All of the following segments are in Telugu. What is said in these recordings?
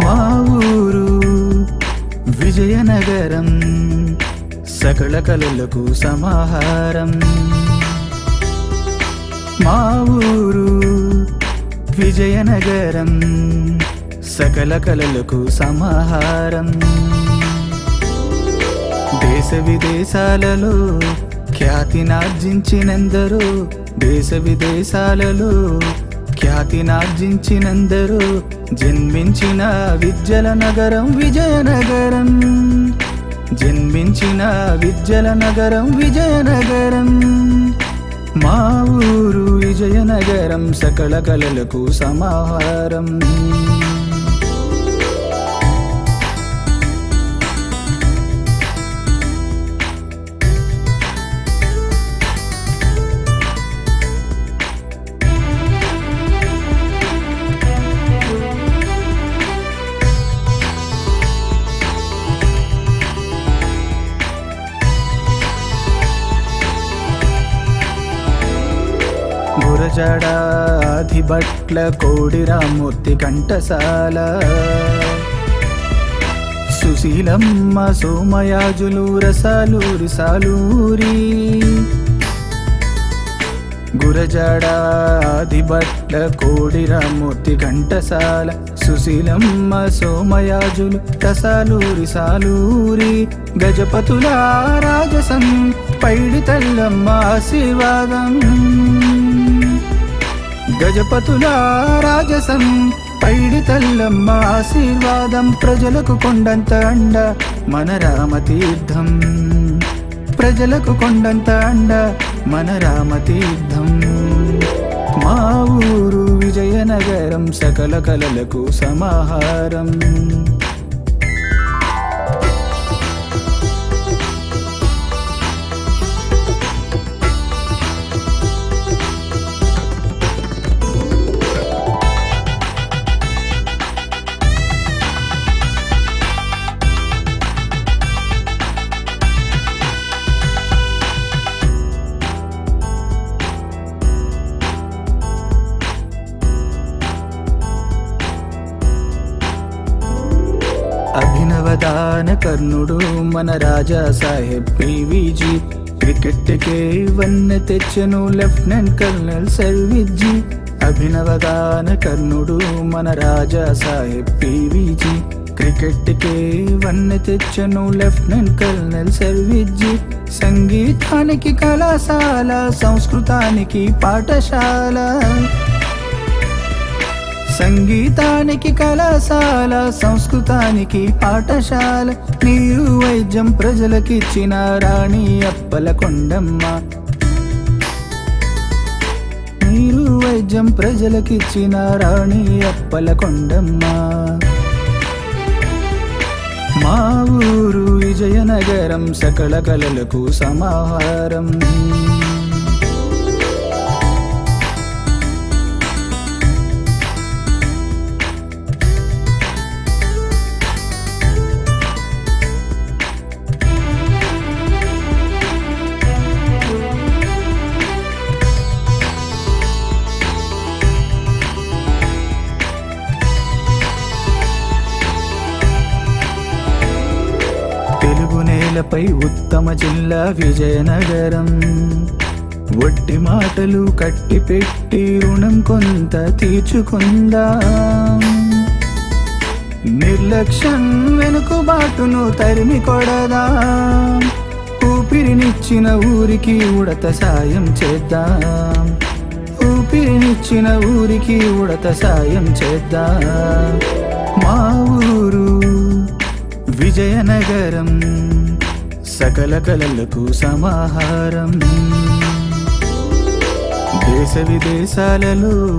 మా ఊరు విజయనగరం సకల కళలకు సమాహారం. మా ఊరు విజయనగరం సకల కళలకు సమాహారం. దేశ విదేశాలలో ఖ్యాతినార్జించినందరూ, దేశ విదేశాలలో ఖ్యాతినార్జించినందరూ జన్మించిన విద్యల నగరం విజయనగరం. జన్మించిన విద్యల నగరం విజయనగరం. మా ఊరు విజయనగరం సకల కళలకు సమాహారం. గురజాడ ఆదిభట్ల కోడి రామూర్తి కంఠశాల, సుశీలమ్మ సోమయాజులు రసాలూరి సాలూరి. గురజాడ ఆదిభట్ల కోడి రామూర్తి కంఠశాల, సుశీలమ్మ సోమయాజులు రసాలూరి సాలూరి. గజపతుల రాజసం పైడి తల్లమ్మ ఆశీర్వాదం. గజపతుల రాజసం పైడి తల్లమ్మ ఆశీర్వాదం. ప్రజలకు కొండంత అండ మన రామతీర్థం. ప్రజలకు కొండంత అండ మన రామతీర్థం. మా ఊరు విజయనగరం సకల కళలకు సమాహారం. అభినవదాన కర్ణుడు మన రాజా సాహెబ్ పివిజీ. క్రికెట్కే వన్నె తెచ్చెను లెఫ్టినెంట్ కర్నల్ సర్విజ్జీ. అభినవదాన కర్ణుడు మన రాజా సాహెబ్ పివిజీ. క్రికెట్కే వన్నె తెచ్చెను లెఫ్టినెంట్ కర్నల్ సర్విజ్జీ. సంగీతానికి కళాశాల, సంస్కృతానికి పాఠశాల. సంగీతానికి కళాశాల, సంస్కృతానికి పాఠశాల. నీరు వైద్యం ప్రజలకిచ్చిన రాణి అప్పల కొండమ్మ. నీరు వైద్యం ప్రజలకిచ్చిన రాణి అప్పల కొండమ్మ. మా ఊరు విజయనగరం సకల కళలకు సమాహారం. తెలుగు నేలపై ఉత్తమ జిల్లా విజయనగరం. ఒట్టి మాటలు కట్టి పెట్టి రుణం కొంత తీర్చుకుందాం. నిర్లక్ష్యం వెనుకబాటును తరిమి కొడదాం. ఊపిరినిచ్చిన ఊరికి ఉడత సాయం చేద్దాం. ఊపిరినిచ్చిన ఊరికి ఉడత సాయం చేద్దాం. మా ఊరు విజయనగరం సకల కళలకు సమాహారం. దేశ విదేశాలలో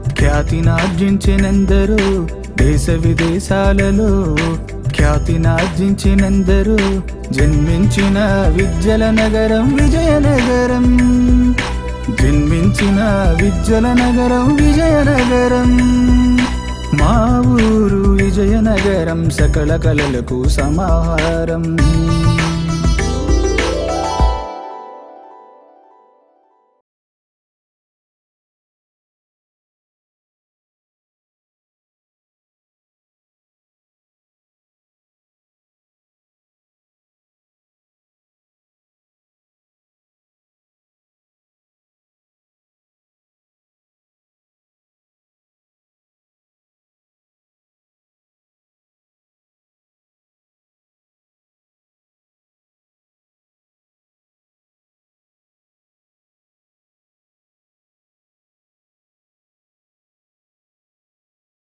ఖ్యాతినార్జించినందరూ, దేశ విదేశాలలో ఖ్యాతినార్జించినందరూ జన్మించిన విద్యల నగరం విజయనగరం. జన్మించిన విద్యల నగరం విజయనగరం. మా ఊరు విజయనగరం సకల కళలకు సమాహారం.